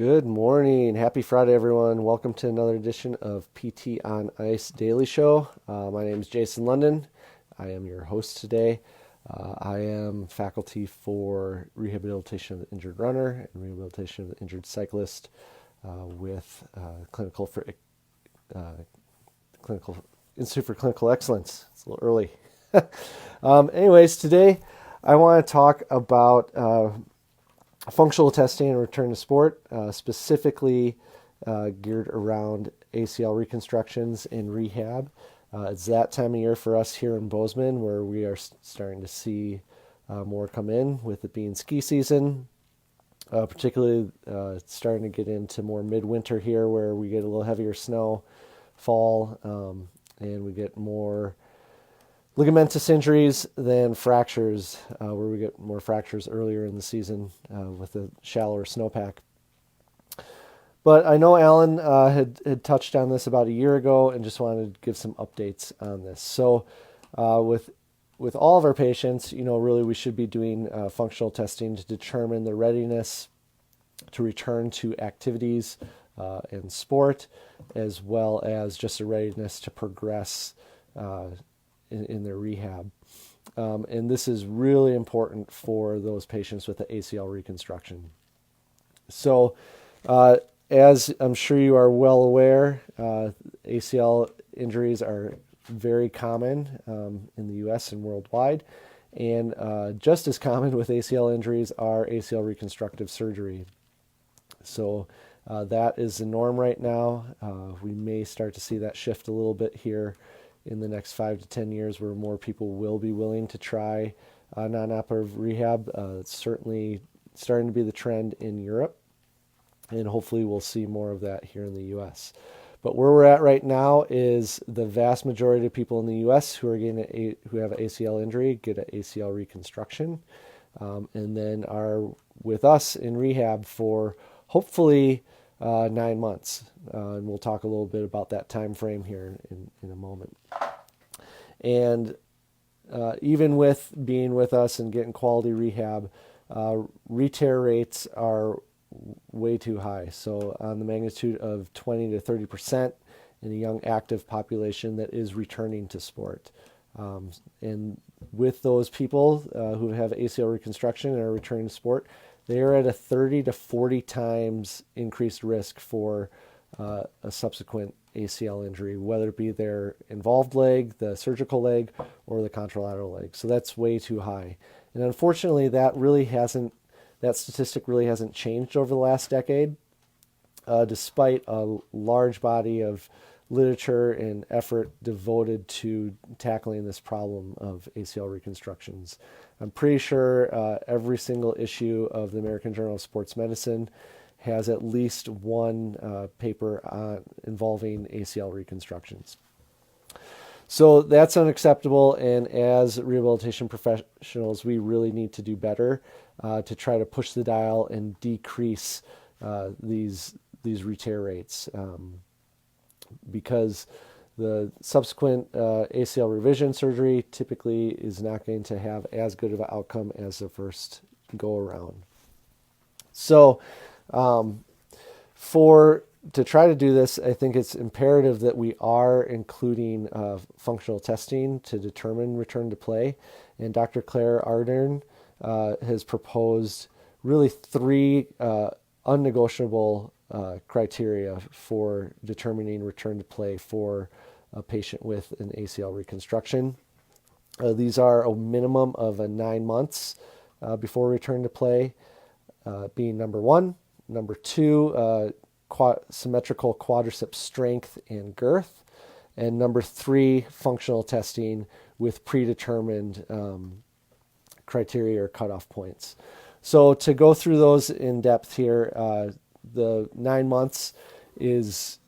Good morning. Happy Friday, everyone. Welcome to another edition of PT on Ice Daily Show. My name is Jason London. I am your host today. I am faculty for rehabilitation of the injured runner and rehabilitation of the injured cyclist with Clinical Institute for Clinical Excellence. It's a little early. Anyways, today I want to talk about functional testing and return to sport, specifically geared around ACL reconstructions and rehab. It's that time of year for us here in Bozeman where we are starting to see more come in with it being ski season, particularly starting to get into more midwinter here where we get a little heavier snow, fall, and we get more ligamentous injuries than fractures, where we get more fractures earlier in the season with a shallower snowpack. But I know Alan had touched on this about a year ago and just wanted to give some updates on this. So with all of our patients, really we should be doing functional testing to determine the readiness to return to activities and sport, as well as just a readiness to progress in their rehab. And this is really important for those patients with the ACL reconstruction. So as I'm sure you are well aware, ACL injuries are very common in the US and worldwide. And just as common with ACL injuries are ACL reconstructive surgery. So that is the norm right now. We may start to see that shift a little bit here in the next 5 to 10 years, where more people will be willing to try non-operative rehab. It's certainly starting to be the trend in Europe, and hopefully we'll see more of that here in the U.S. But where we're at right now is the vast majority of people in the U.S. who have an ACL injury get an ACL reconstruction, and then are with us in rehab for hopefully 9 months. And we'll talk a little bit about that time frame here in a moment. And even with being with us and getting quality rehab, re-tear rates are way too high. So on the magnitude of 20 to 30% in a young active population that is returning to sport. And with those people who have ACL reconstruction and are returning to sport, they are at a 30 to 40 times increased risk for a subsequent ACL injury, whether it be their involved leg, the surgical leg, or the contralateral leg. So that's way too high. And unfortunately, that statistic really hasn't changed over the last decade, despite a large body of literature and effort devoted to tackling this problem of ACL reconstructions. I'm pretty sure every single issue of the American Journal of Sports Medicine has at least one paper involving ACL reconstructions. So that's unacceptable, and as rehabilitation professionals, we really need to do better to try to push the dial and decrease these re-tear rates, because the subsequent ACL revision surgery typically is not going to have as good of an outcome as the first go around. So to try to do this, I think it's imperative that we are including functional testing to determine return to play. And Dr. Claire Ardern has proposed really 3 unnegotiable criteria for determining return to play for a patient with an ACL reconstruction. These are a minimum of 9 months before return to play, being number 1. Number 2, symmetrical quadricep strength and girth. And number 3, functional testing with predetermined criteria or cutoff points. So to go through those in depth here, the 9 months is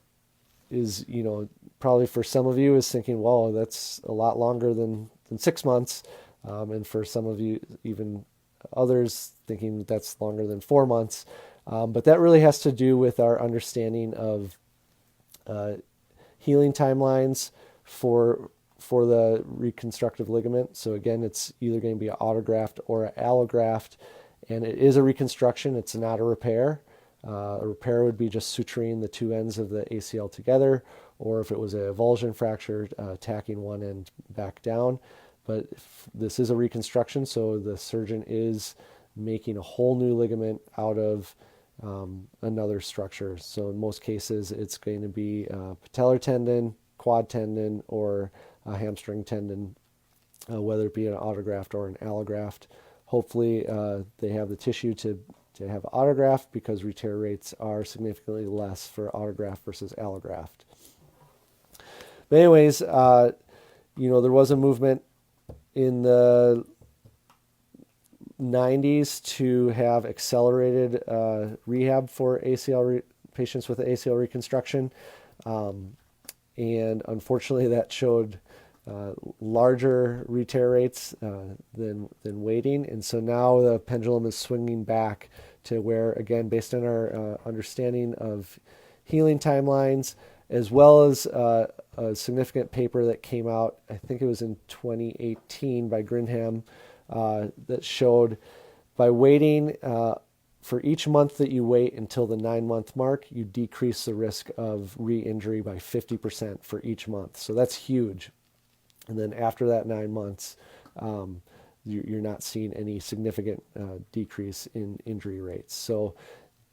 probably for some of you is thinking, well, that's a lot longer than 6 months. And for some of you, even others, thinking that's longer than 4 months. But that really has to do with our understanding of healing timelines for the reconstructive ligament. So again, it's either going to be an autograft or an allograft, and it is a reconstruction. It's not a repair. A repair would be just suturing the two ends of the ACL together, or if it was a avulsion fracture, tacking one end back down. But this is a reconstruction, so the surgeon is making a whole new ligament out of another structure. So in most cases, it's going to be patellar tendon, quad tendon, or a hamstring tendon, whether it be an autograft or an allograft. Hopefully, they have the tissue to have autograft, because retear rates are significantly less for autograft versus allograft. But anyways, there was a movement in the 90s to have accelerated rehab for patients with ACL reconstruction. And unfortunately, that showed larger retear rates than waiting. And so now the pendulum is swinging back to where, again, based on our understanding of healing timelines, as well as a significant paper that came out, I think it was in 2018 by Grinham, that showed by waiting for each month that you wait until the 9-month mark, you decrease the risk of re-injury by 50% for each month. So that's huge. And then after that 9 months, you're not seeing any significant decrease in injury rates. So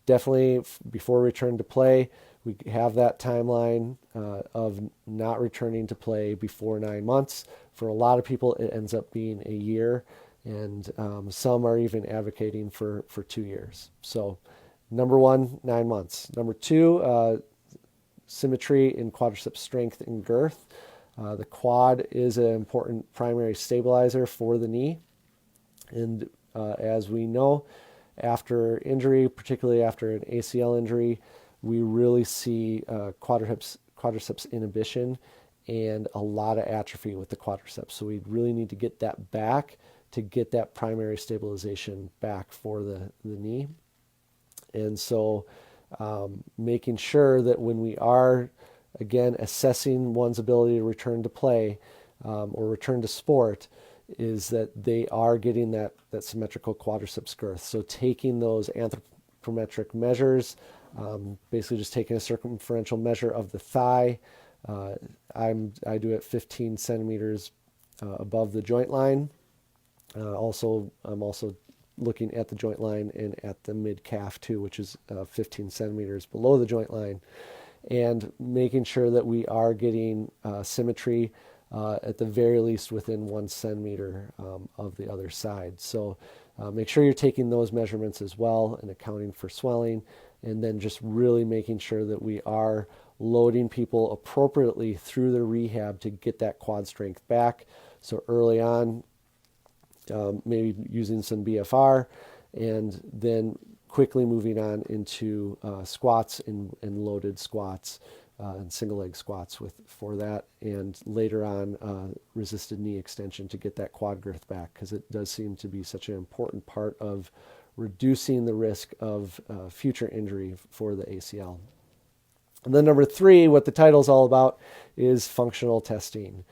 definitely before return to play, we have that timeline of not returning to play before 9 months. For a lot of people, it ends up being a year, and some are even advocating for 2 years. So number one, 9 months. Number two, symmetry in quadricep strength and girth. The quad is an important primary stabilizer for the knee. And as we know, after injury, particularly after an ACL injury, we really see quadriceps inhibition and a lot of atrophy with the quadriceps. So we really need to get that back to get that primary stabilization back for the knee. And so making sure that when we are, again, assessing one's ability to return to play or return to sport, is that they are getting that symmetrical quadriceps girth. So taking those anthropometric measures, basically just taking a circumferential measure of the thigh. I do it 15 centimeters above the joint line. I'm also looking at the joint line and at the mid calf too, which is 15 centimeters below the joint line, and making sure that we are getting symmetry at the very least within 1 centimeter of the other side. So make sure you're taking those measurements as well and accounting for swelling, and then just really making sure that we are loading people appropriately through the rehab to get that quad strength back. So early on, maybe using some BFR, and then quickly moving on into squats and loaded squats and single leg squats for that, and later on resisted knee extension to get that quad girth back, because it does seem to be such an important part of reducing the risk of future injury for the ACL. And then number three, what the title is all about, is functional testing.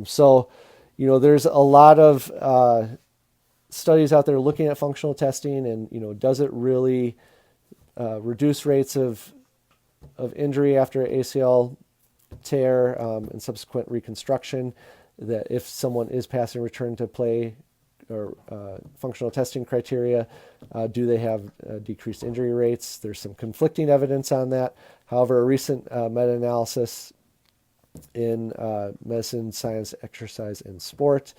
So there's a lot of studies out there looking at functional testing, and does it really reduce rates of injury after ACL tear and subsequent reconstruction? That if someone is passing return to play or functional testing criteria, do they have decreased injury rates? There's some conflicting evidence on that. However, a recent meta-analysis in Medicine, Science, Exercise, and Sport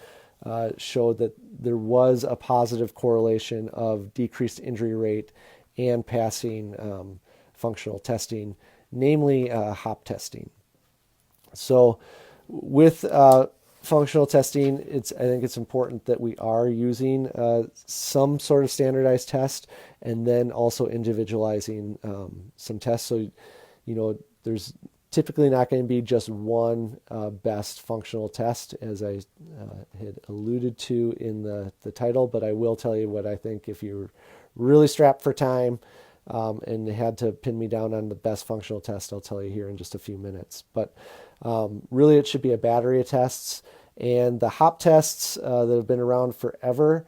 showed that there was a positive correlation of decreased injury rate and passing functional testing, namely HOP testing. So with functional testing, I think it's important that we are using some sort of standardized test, and then also individualizing some tests. So, there's typically not going to be just one best functional test, as I had alluded to in the title, but I will tell you what I think. If you're really strapped for time and had to pin me down on the best functional test, I'll tell you here in just a few minutes. But really, it should be a battery of tests. And the HOP tests that have been around forever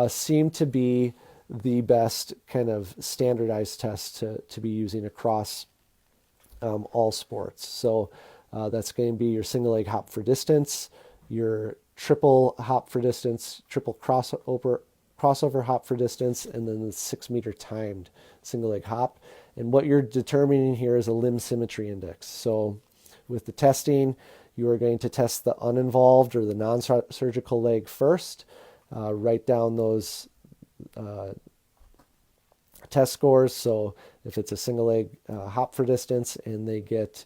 seem to be the best kind of standardized test to be using across all sports. So that's going to be your single leg hop for distance, your triple hop for distance, triple crossover hop for distance, and then the 6 meter timed single leg hop. And what you're determining here is a limb symmetry index. So with the testing, you are going to test the uninvolved or the non-surgical leg first. Write down those test scores. So if it's a single leg hop for distance and they get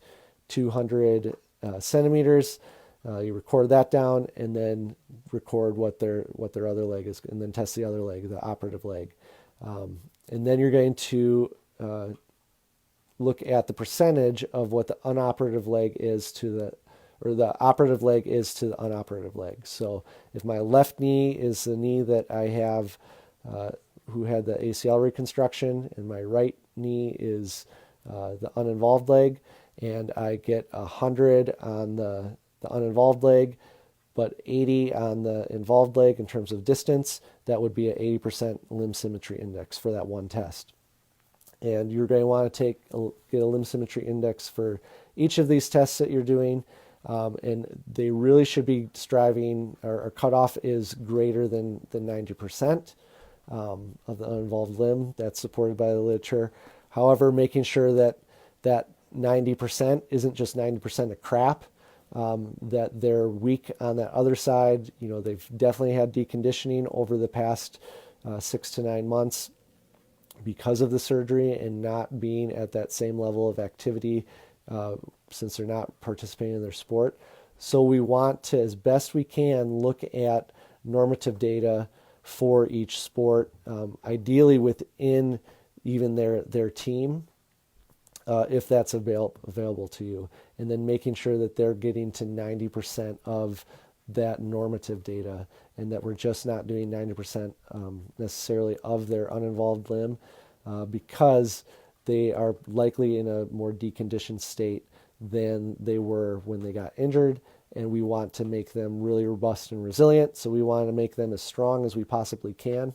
200 centimeters, you record that down and then record what their other leg is, and then test the other leg, the operative leg. And then you're going to look at the percentage of what the unoperative leg is to the operative leg is to the unoperative leg. So if my left knee is the knee that I have who had the ACL reconstruction, and my right knee is the uninvolved leg, and I get 100 on the uninvolved leg, but 80 on the involved leg in terms of distance, that would be an 80% limb symmetry index for that one test. And you're going to want to get a limb symmetry index for each of these tests that you're doing. And they really should be striving, or cutoff is greater than 90% of the uninvolved limb. That's supported by the literature. However, making sure that 90% isn't just 90% of crap, that they're weak on that other side. They've definitely had deconditioning over the past 6 to 9 months because of the surgery and not being at that same level of activity since they're not participating in their sport. So we want to, as best we can, look at normative data for each sport, ideally within even their team, if that's available to you, and then making sure that they're getting to 90% of that normative data, and that we're just not doing 90% necessarily of their uninvolved limb, because they are likely in a more deconditioned state than they were when they got injured, and we want to make them really robust and resilient. So we want to make them as strong as we possibly can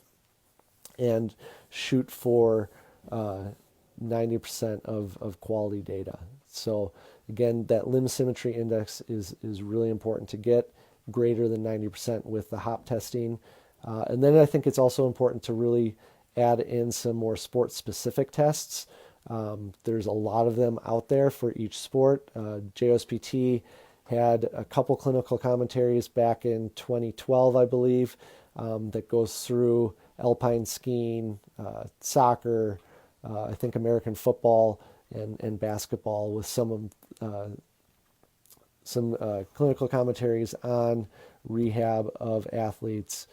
and shoot for 90% of quality data. So again, that limb symmetry index is really important to get greater than 90% with the hop testing. And then I think it's also important to really add in some more sport-specific tests. There's a lot of them out there for each sport. JOSPT had a couple clinical commentaries back in 2012, I believe, that goes through alpine skiing, soccer, I think American football and basketball, with some clinical commentaries on rehab of athletes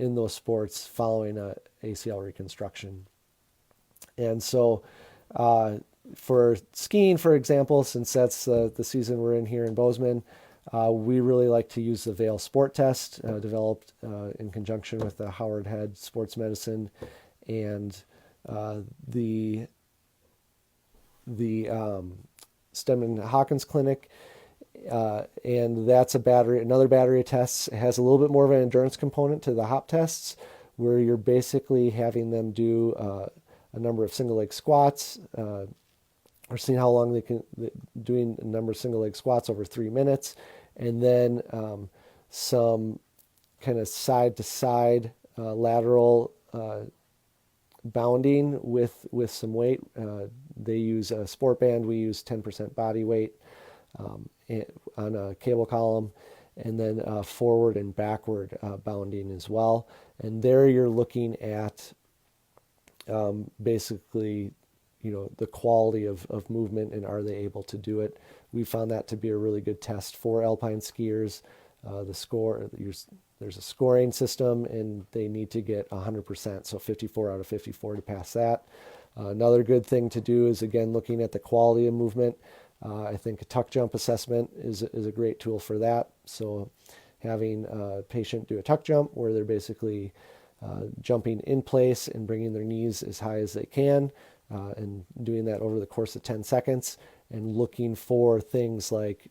in those sports following a ACL reconstruction. And so for skiing, for example, since that's the season we're in here in Bozeman, we really like to use the Vail Sport Test, developed in conjunction with the Howard Head Sports Medicine and the Steadman Hawkins Clinic. And that's another battery of tests. It has a little bit more of an endurance component to the hop tests, where you're basically having them do a number of single leg squats, or seeing how long doing a number of single leg squats over 3 minutes, and then some kind of side to side lateral bounding with some weight. They use a sport band. We use 10% body weight on a cable column, and then forward and backward bounding as well. And there you're looking at basically, the quality of movement, and are they able to do it. We found that to be a really good test for alpine skiers. There's a scoring system, and they need to get 100%, so 54 out of 54 to pass that. Another good thing to do is, again, looking at the quality of movement. I think a tuck jump assessment is a great tool for that. So having a patient do a tuck jump where they're basically jumping in place and bringing their knees as high as they can, and doing that over the course of 10 seconds, and looking for things like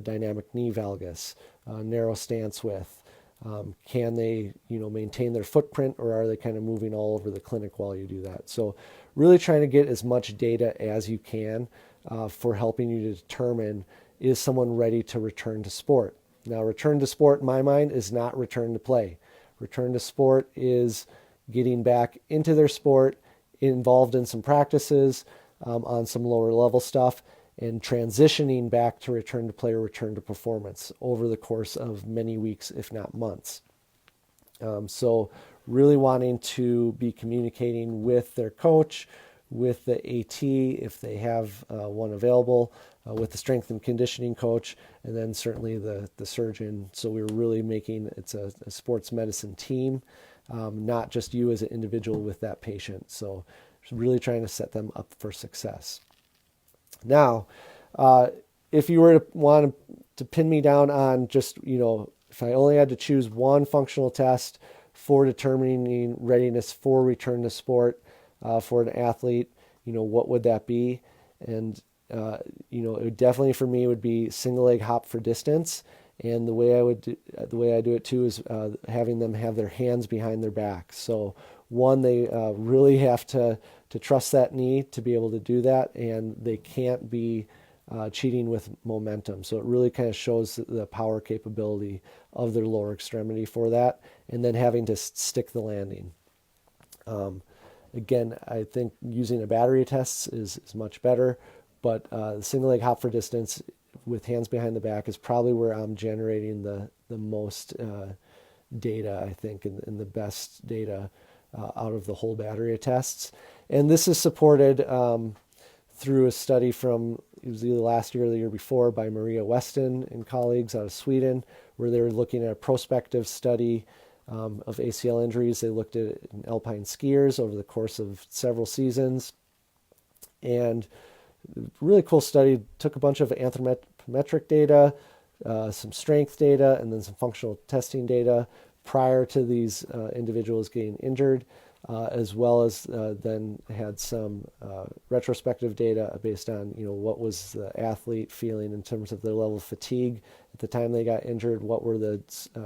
dynamic knee valgus, narrow stance width, Can they, maintain their footprint, or are they kind of moving all over the clinic while you do that? So really trying to get as much data as you can for helping you to determine, is someone ready to return to sport? Now, return to sport, in my mind, is not return to play. Return to sport is getting back into their sport, involved in some practices on some lower level stuff, and transitioning back to return to play or return to performance over the course of many weeks, if not months. So really wanting to be communicating with their coach, with the AT, if they have one available, with the strength and conditioning coach, and then certainly the surgeon. So we're really making it's a sports medicine team, not just you as an individual with that patient. So really trying to set them up for success. Now, if you were to want to pin me down on just, if I only had to choose one functional test for determining readiness for return to sport for an athlete, what would that be? And, it would definitely for me would be single leg hop for distance. And the way I do it too is having them have their hands behind their back. So one, they really have to trust that knee to be able to do that, and they can't be cheating with momentum. So it really kind of shows the power capability of their lower extremity for that, and then having to stick the landing. Again, I think using a battery of tests is much better, but the single leg hop for distance with hands behind the back is probably where I'm generating the most data, I think, and the best data out of the whole battery of tests. And this is supported through a study from, it was either last year or the year before, by Maria Weston and colleagues out of Sweden, where they were looking at a prospective study of ACL injuries. They looked at it in alpine skiers over the course of several seasons. And really cool study, took a bunch of anthropometric data, some strength data, and then some functional testing data prior to these individuals getting injured, as well as then had some retrospective data based on what was the athlete feeling in terms of their level of fatigue at the time they got injured, what were the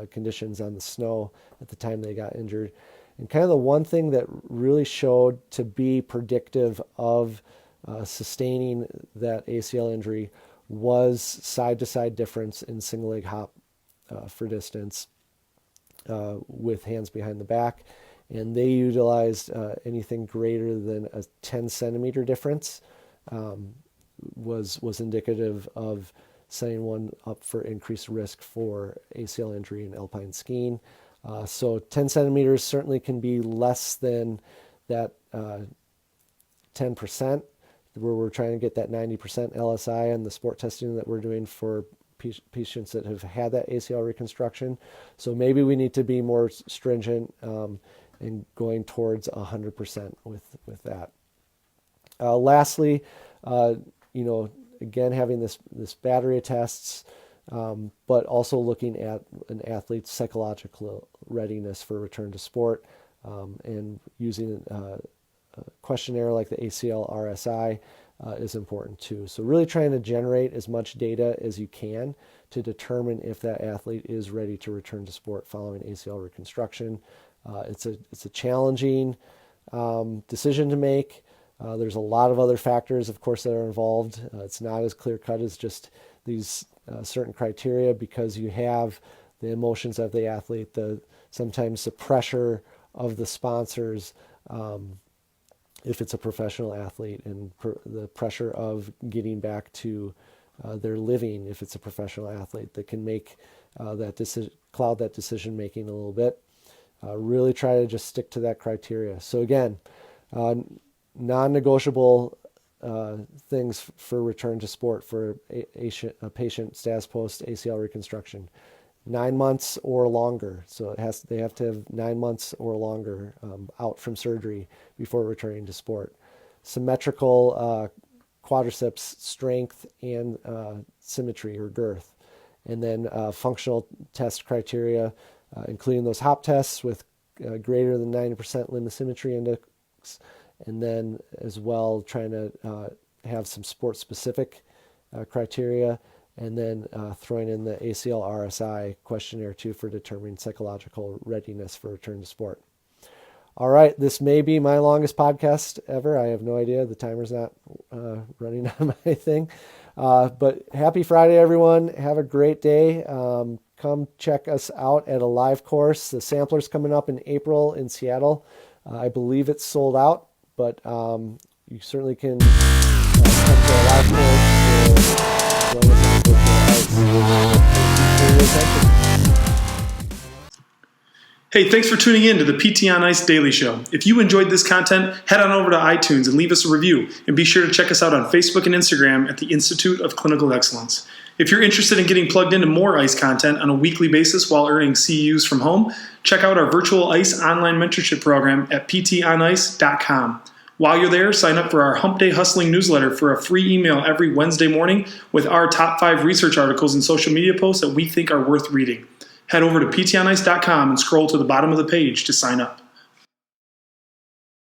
conditions on the snow at the time they got injured. And kind of the one thing that really showed to be predictive of sustaining that ACL injury was side-to-side difference in single leg hop for distance with hands behind the back. And they utilized anything greater than a 10 centimeter difference was indicative of setting one up for increased risk for ACL injury in alpine skiing. So 10 centimeters certainly can be less than that 10%, where we're trying to get that 90% LSI and the sport testing that we're doing for patients that have had that ACL reconstruction. So maybe we need to be more stringent and going towards 100% with that. Lastly, again, having this battery of tests, but also looking at an athlete's psychological readiness for return to sport, and using a questionnaire like the ACL RSI is important too. So really trying to generate as much data as you can to determine if that athlete is ready to return to sport following ACL reconstruction. It's a challenging decision to make. There's a lot of other factors, of course, that are involved. It's not as clear cut as just these certain criteria, because you have the emotions of the athlete, sometimes the pressure of the sponsors, if it's a professional athlete, and the pressure of getting back to their living if it's a professional athlete, that can make cloud that decision making a little bit. Really try to just stick to that criteria. So again, non-negotiable things for return to sport for a patient status post ACL reconstruction: 9 months or longer. So they have to have 9 months or longer out from surgery before returning to sport. Symmetrical quadriceps strength and symmetry or girth. And then functional test criteria, including those hop tests with greater than 90% limb symmetry index, and then as well trying to have some sport-specific criteria, and then throwing in the ACL RSI questionnaire too for determining psychological readiness for return to sport. All right, this may be my longest podcast ever. I have no idea. The timer's not running on my thing. But happy Friday, everyone. Have a great day. Come check us out at a live course. The sampler's coming up in April in Seattle. I believe it's sold out, but you certainly can come to a live course or join us on virtual ice. Thank you for your attention. Hey, thanks for tuning in to the PT on Ice Daily Show. If you enjoyed this content, head on over to iTunes and leave us a review. And be sure to check us out on Facebook and Instagram at the Institute of Clinical Excellence. If you're interested in getting plugged into more ICE content on a weekly basis while earning CEUs from home, check out our virtual ICE online mentorship program at ptonice.com. While you're there, sign up for our Hump Day Hustling newsletter for a free email every Wednesday morning with our top 5 research articles and social media posts that we think are worth reading. Head over to ptonice.com and scroll to the bottom of the page to sign up.